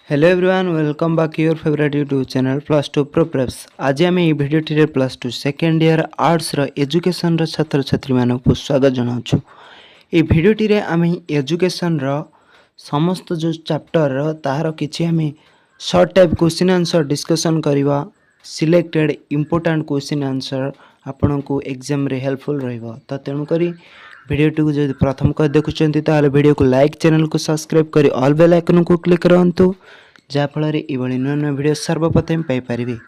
Hello everyone welcome back your favourite YouTube channel plus two pro preps. आज आम ये video plus two second year arts education छात्र छात्री मानक स्वागत जनाऊँ। ये भिडियो आम एजुकेशन समस्त जो चैप्टर तार किसी आम short type question answer discussion करवा। सिलेक्टेड इंपोर्टेंट क्वेश्चन आंसर आपण को एग्जाम रे हेल्पफुल रहिबो। तो तेणुक वीडियो को जब प्रथम कर देखुंत वीडियो को लाइक, चैनल को सब्सक्राइब करी ऑल बेल आइकन को क्लिक करंतु जहाँफल ये नुआ नुआ वीडियो सर्वप्रथम पाइपर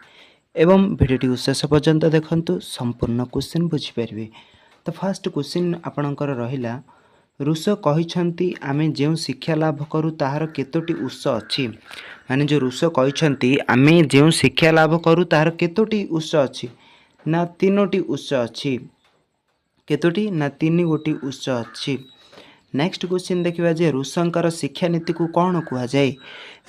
एवं वीडियो को शेष पर्यंत देखंतु संपूर्ण क्वेश्चन बुझीपारे। तो फास्ट क्वेश्चन आपणकर रहिला ऋष कहिछंती आमे जो शिक्षा लाभ करू ताहार केतोटी उत्स अछि। माने जो ऋष कहिछंती आमे जो शिक्षा लाभ करू ताहार केतोटी उत्स अछि ना तीनोटी उत्स अछि। केतोटी ना तीन गोटी उत्स अछि। नेक्स्ट क्वेश्चन देखिबा जे ऋषंकर शिक्षा नीति को कौन कुआ जाए।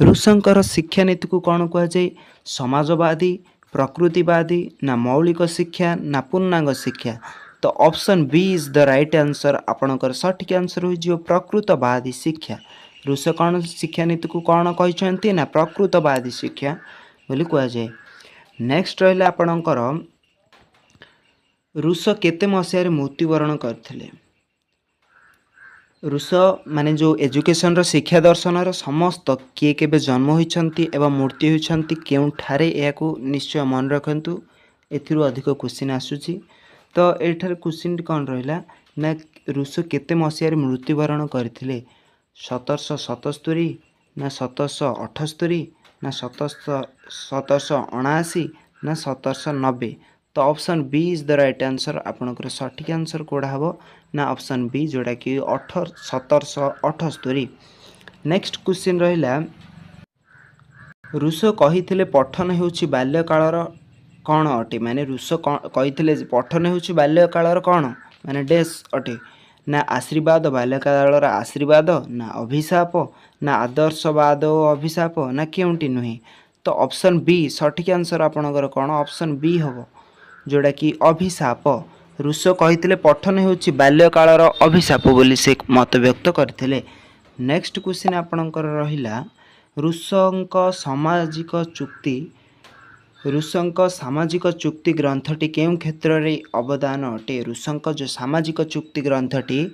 ऋषंकर शिक्षा नीति को कौन कुआ जाए? समाजवादी, प्रकृतिवादी, ना मौलिक शिक्षा, ना पूर्णांग शिक्षा। तो option B is the right answer. आपणकर सठिक आंसर हो प्रकृतवादी शिक्षा। ऋष कौन शिक्षा नीति को कौन कहते ना प्रकृतवादी शिक्षा बोली कुआ जाए। नेक्स्ट रहिला आपणकर ऋष केते मसीह मृत्युवरण करथिले। ऋष माने जो एजुकेशन शिक्षा दर्शन समस्त किए केबे जन्म होइछंती एवं मृत्यु होइछंती केउं ठारे याकू निश्चय मन रखंतु। एथिरु अधिक क्वेश्चन आसुची। तो एठार क्वेश्चन कौन रहिला ना ऋष केते मसीह मृत्युवरण करथिले। 1777 ना 1778 ना 1779 ना 1790। तो option B is the right answer. आपनकर सठिक आंसर कोड़ा हबो ना ऑप्शन बी जोड़ा कि 1778। नेक्स्ट क्वेश्चन रहिला ऋष कहिथिले पठन हेउछि बाल्यकालर कौन अटे। माने ऋष कहिथिले पठन हेउछि बाल्यकालर कौन माने डेस अटे ना आशीर्वाद बाल्यकालर आशीर्वाद ना अभिशाप ना आदर्शवाद अभिशाप ना केउंटी नुहे। तो ऑप्शन बी सठिक आंसर आपनकर कौन ऑप्शन बी हबो जोड़ा कि अभिशाप। ऋष कहिथिले पठन हेउछि बाल्यकालर अभिशाप बोली से मत व्यक्त करथिले। नेक्स्ट क्वेश्चन आपनकर रहिला ऋषंक सामाजिक चुक्ति ग्रंथटी केउं क्षेत्र रे अवदान अटे। ऋषंक जो सामाजिक चुक्ति ग्रंथटी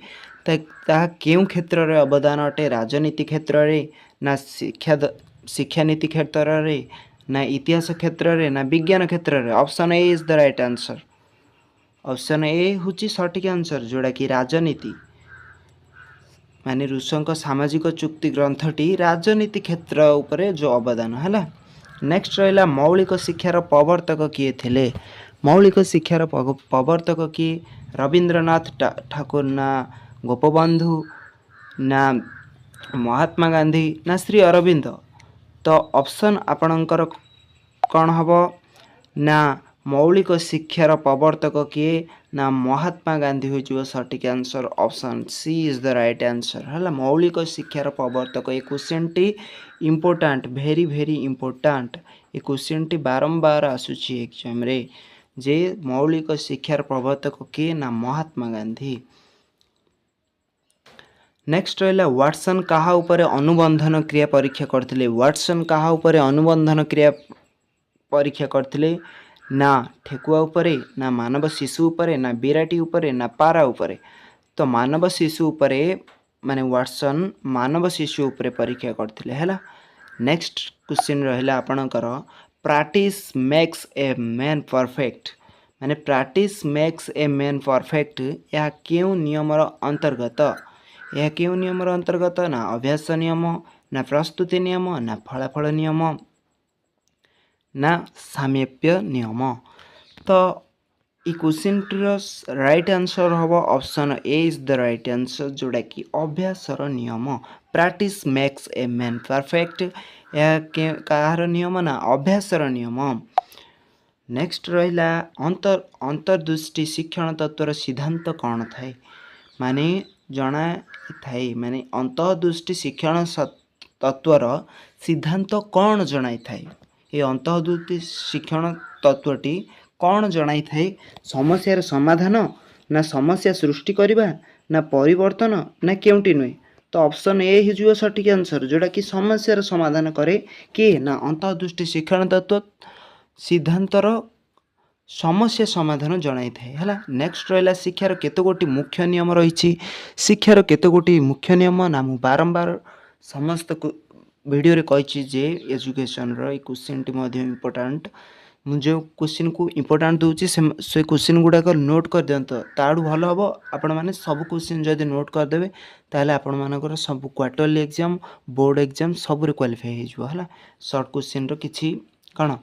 ता केउं क्षेत्र रे अवदान अटे। राजनीति क्षेत्र रे ना शिक्षा नीति क्षेत्र रे ना इतिहास क्षेत्र रे ना विज्ञान क्षेत्र रे। Option A is the right answer. Option A होची सठिक आंसर जोड़ा कि राजनीति माने ऋषंक सामाजिक चुक्ति ग्रंथटी राजनीति क्षेत्र उपरे जो अवदान है। नेक्स्ट रहिला मौलिक शिक्षार प्रवर्तक किए थिले। मौलिक शिक्षार प्रवर्तक किए रविंद्रनाथ ठाकुर ना गोपबंधु ना महात्मा गांधी ना श्री अरविंद। तो ऑप्शन आपणकर कौन हबो ना मौलिक शिक्षार प्रवर्तक किए ना महात्मा गांधी हो सठिक answer. Option C is the right answer है। मौलिक शिक्षार प्रवर्तक ये क्वेश्चन टी इम्पोर्टाट भेरी भेरी इम्पोर्टाट। ये क्वेश्चन टी बारंबार आसुची एग्जाम रे जे मौलिक शिक्षार प्रवर्तक किए ना महात्मा गांधी। नेक्स्ट रहिला वाटसन कहा उपरे अनुबंधन क्रिया परीक्षा करथिले। वाटसन कहा उपरे अनुबंधन क्रिया परीक्षा करथिले ना ठेकुआ उपरे ना मानव शिशु उपरे ना बिराटी उपरे ना पारा उपरे। तो मानव शिशु उपरे माने वाटसन मानव शिशु उपरे परीक्षा करथिले हैला। नेक्स्ट क्वेश्चन रहिला आपणकर practice makes a man perfect. माने practice makes a man perfect या केउं नियमर अंतर्गत। यह केउं नियमर अंतर्गत ना अभ्यास नियम ना प्रस्तुति नियम ना फलाफल नियम ना सामीप्य नियम। तो ई क्वेश्चन राइट आंसर हम option A is the right answer जोड़ा कि अभ्यासर नियम। Practice makes a man perfect या कहार नियम ना अभ्यासर नियम। नेक्स्ट रहिला अंतर्दृष्टि शिक्षण तत्वर सिद्धांत कौन थाए। माने जना थाए माने अंतर्दृष्टि शिक्षण तत्वर सिद्धांत कौन जनाई थाए। ये अंतर्दृष्टि शिक्षण तत्वटी कौन जनाई थाए। समस्यार समाधान ना समस्या सृष्टि करबा ना परिवर्तन ना केउंटी नुहे। तो ऑप्शन ए हो सठिक आंसर जोटा कि समस्या समाधान करे किए ना अंतर्दृष्टि शिक्षण तत्व सिद्धांतर समस्या समाधान जनाई थाए है। नेक्स्ट रहा शिक्षार केते गोटी मुख्य नियम रही शिक्षार केते गोटी मुख्य नियम ना मु बारंबार समस्त वीडियो रे कही जे एजुकेशन रो क्वेश्चन टी मध्ये इंपोर्टेंट मु जो क्वेश्चन को इंपोर्टेंट दूची से क्वेश्चन गुड़ाक नोट कर दिंत ताड़ू भल हम आपण मैंने सब क्वेश्चन जदि नोट करदे ताहले आपण मानकर सब क्वार्टरली एग्जाम बोर्ड एग्जाम सब क्वालिफाई है शॉर्ट क्वेश्चन रो किछि कण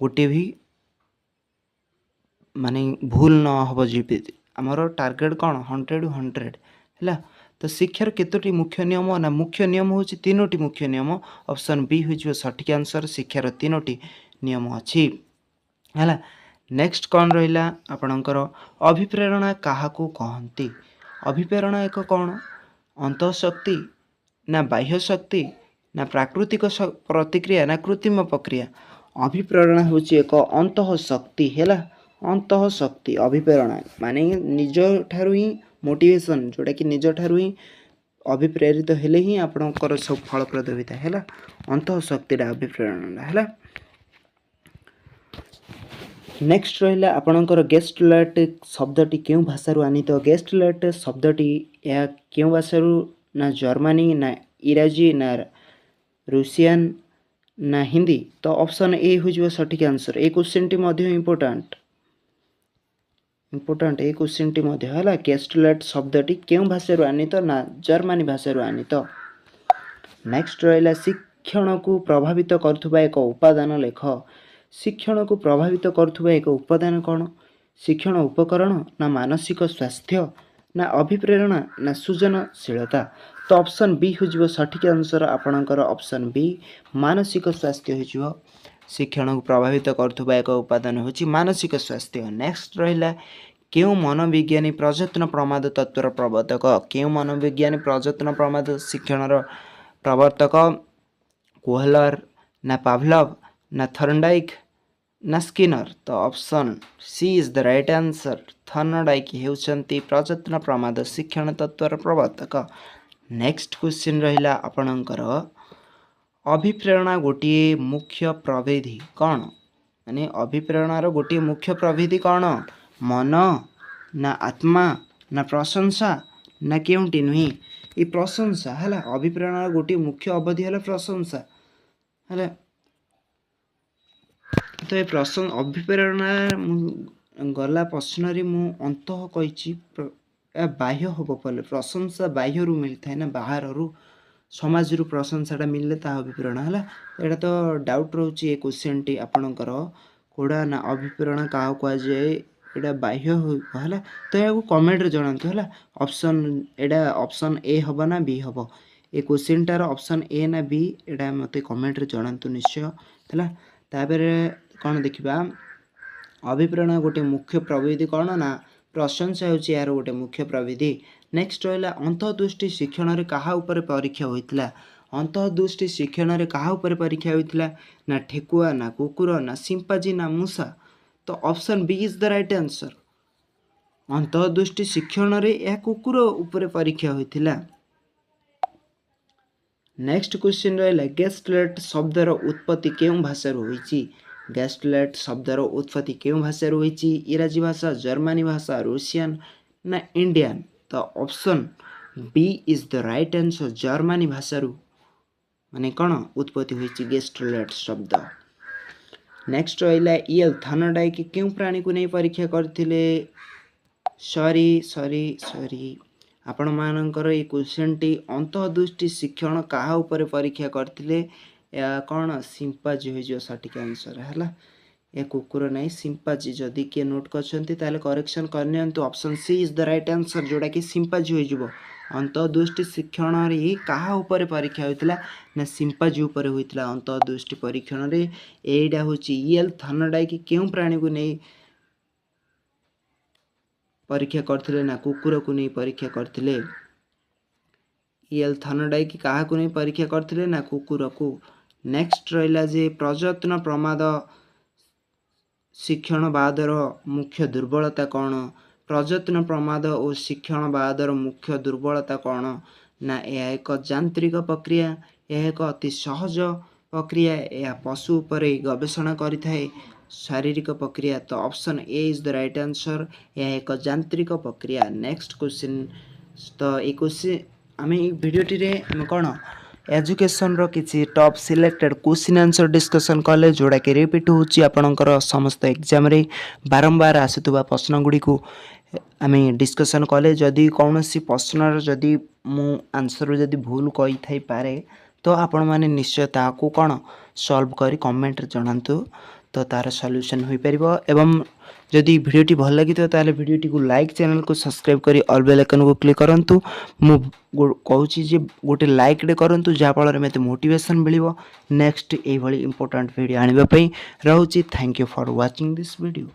गोटे भी माने भूल न हम जी आमर टार्गेट कौन 100 है। तो शिक्षार केतोटी मुख्य नियम ना मुख्य नियम हूँ तीनोटी मुख्य नियम ऑप्शन बी हो सठिक आंसर शिक्षार तीनोटी नियम अच्छी है। नेक्स्ट कौन रहा आपणकर अभिप्रेरणा क्या कहती अभिप्रेरणा एक कौन अंतःशक्ति ना बाह्य शक्ति ना प्राकृतिक प्रतिक्रिया ना कृत्रिम प्रक्रिया अभिप्रेरणा हूँ एक अंतःशक्ति है अंतःशक्ति अभिप्रेरणा माने निज ठारू ही मोटिवेशन जोटा कि निज ठारू ही अभिप्रेरित हेले ही आपणकर सब फलप्रद होता है अंतःशक्ति अभिप्रेरणा है। नेक्स्ट रहा आपणकर गेस्टलेट शब्दटी क्यों भाषारू आनीत गेस्टलेट शब्दटी या क्यों भाषारू ना जर्मनी ना इराजी ना रूसियन ना हिंदी तो ऑप्शन ए हो सठिक answer A question T important A question T है गेस्टलेट शब्दटी क्यों भाषारू आनीत ना जर्मनी भाषारू आनीत। नेक्स्ट रहा शिक्षण को प्रभावित करुवा एक उपादान लेख शिक्षण को प्रभावित करुवा एक उपादान कौन शिक्षण उपकरण ना मानसिक स्वास्थ्य ना अभिप्रेरणा ना सृजनशीलता तो ऑप्शन बी हो सठिक आंसर आपणकर ऑप्शन बी मानसिक स्वास्थ्य हो शिक्षण को प्रभावित करुवा एक उपादान होची मानसिक स्वास्थ्य। नेक्स्ट रहा क्यों मनोविज्ञानी प्रयत्न प्रमाद तत्वर प्रवर्तक क्यों मनोविज्ञानी प्रयत्न प्रमाद शिक्षण प्रवर्तक कोहलर ना पावलव ना थर्नडाइक ना स्किनर तो option C is the right answer Thorndike होउछंती प्रयत्न प्रमाद शिक्षण तत्वर प्रवर्तक। नेक्स्ट क्वेश्चन रहिला आपणकर अभिप्रेरणा गोटे मुख्य प्रविधि कौन माने अभिप्रेरणार गोटे मुख्य प्रविधि कौन मन ना आत्मा ना प्रशंसा ना केउटी नुही ये प्रशंसा है अभिप्रेरणार गोटे मुख्य अवधि है प्रशंसा है। तो ये प्रश्न अभिप्रेरणा गला प्रश्न मु अंत कही बाह्य हम पड़े प्रशंसा बाह्य रु मिलता है ना बाहर रु समाज रु प्रशंसाटा मिलले ता अभिप्रेरणा है यहाँ तो डाउट रोचे ये क्वेश्चन टी आपणकर कौड़ा ना अभिप्रेरणा क्या कहुए यहाँ बाह्य है तो यहाँ कमेंट रे जनातु है ऑप्शन यहाँ ऑप्शन ए हम ना बी हम ये क्वेश्चन टार ऑप्शन ए ना बी यहाँ मत कमेंट रे जनातु निश्चय है। तापर कौन देखा अभिप्रेरणा गोटे मुख्य प्रविधि कौन ना प्रशंसा होची यार गोटे मुख्य प्रविधि। नेक्स्ट रहा अंतर्दृष्टि शिक्षण रे कहा ऊपर परीक्षा होइतिला अंतर्दृष्टि शिक्षण रे कहा ऊपर परीक्षा होइतिला ना ठेकुआ ना कुकुर ना सिंपाजी ना मूसा तो option B is the right answer अंतर्दृष्टि शिक्षण रे या कुकुर ऊपर परीक्षा होइतिला। नेक्स्ट क्वेश्चन रहा गेस्टलेट शब्दर उत्पत्ति केउं भाषा होइची गेस्टलेट शब्दर उत्पत्ति केउं भाषा होइची इराजी भाषा जर्मनी भाषा रूसियन ना इंडियन तो option B is the right answer Germany भाषा माने कौन उत्पत्ति होइची गेस्टलेट शब्द। नेक्स्ट रहा ईल थर्नडाइक क्यों प्राणी को नहीं परीक्षा करथिले सॉरी आपण मानकर ये क्वेश्चन टी अंतर्दृष्टि शिक्षण कहा ऊपर परीक्षा करथिले या कौन सिंपाजी हो सठिक आंसर है या कुकुर नहीं सिंपाजी जदि किए नोट कर करेक्शन करनी option C is the right answer जोड़ा कि सिंपाजी हो अंतर्दृष्टि शिक्षण रे कहा ऊपर परीक्षा होता ना सिंपाजी ऊपर होता अंतर्दृष्टि परीक्षण रे एटा होची ईल थर्नडाइक क्यों प्राणी को नहीं परीक्षा करथिले ना कुकुर को नहीं परीक्षा करथिले ईल थर्नडाइक कहा को नहीं परीक्षा करथिले ना कुकुर को। नेक्स्ट रहा जे प्रयत्न प्रमाद शिक्षणवादर मुख्य दुर्बलता कौन प्रयत्न प्रमाद और शिक्षणवादर मुख्य दुर्बलता कौन ନା ଏହା ଏକ ଯାନ୍ତ୍ରିକ ପ୍ରକ୍ରିୟା? ଏହା ଏକ ଅତି ସହଜ ପ୍ରକ୍ରିୟା। ଏହା ପଶୁ ଉପରେ ଗବେଷଣା କରିଥାଏ। ଶାରୀରିକ ପ୍ରକ୍ରିୟା। ତ option A is the right answer. ଏହା ଏକ ଯାନ୍ତ୍ରିକ ପ୍ରକ୍ରିୟା। Next question. ତ এই କ୍ୱେଶ୍ଚିନ୍ ଆମେ এই ଭିଡ଼ିଓଟିରେ ଆମେ କ'ଣ ଏଜୁକେସନ୍ର କିଛି top selected question answer discussion କଲେ, ଯେଉଁଟାକି ରିପିଟ୍ ହେଉଛି ଆପଣଙ୍କର ସମସ୍ତ ଏକ୍ଜାମ୍ରେ ବାରମ୍ବାର ଆସୁଥିବା ପ୍ରଶ୍ନଗୁଡ଼ିକୁ ଆମେ ଡିସ୍କସନ୍ କଲେ। ଯଦି କୌଣସି ପ୍ରଶ୍ନର ଯଦି ମୁଁ ଆନ୍ସର୍ ଯଦି ଭୁଲ କହିଥାଇପାରେ ତ ଆପଣମାନେ ନିଶ୍ଚୟ ତାହାକୁ କ'ଣ ସଲ୍ଭ କରି କମେଣ୍ଟରେ ଜଣାନ୍ତୁ, ତ ତା'ର ସଲ୍ୟୁସନ୍ ହୋଇପାରିବ। ଏବଂ ଯଦି ଭିଡ଼ିଓଟି ଭଲ ଲାଗିଥିବ ତାହେଲେ ଭିଡ଼ିଓଟିକୁ ଲାଇକ୍, ଚ୍ୟାନେଲକୁ ସବସ୍କ୍ରାଇବ୍ କରି ଅଲ୍ ବେଲ୍ ଆଇକନ୍କୁ କ୍ଲିକ୍ କରନ୍ତୁ। ମୁଁ କହୁଛି ଯେ ଗୋଟେ ଲାଇକ୍ଟେ କରନ୍ତୁ, ଯାହାଫଳରେ ମୋତେ ମୋଟିଭେସନ୍ ମିଳିବ ନେକ୍ସଟ ଏଇଭଳି ଇମ୍ପୋର୍ଟାଣ୍ଟ ଭିଡ଼ିଓ ଆଣିବା ପାଇଁ। ରହୁଛି। Thank you for watching this video.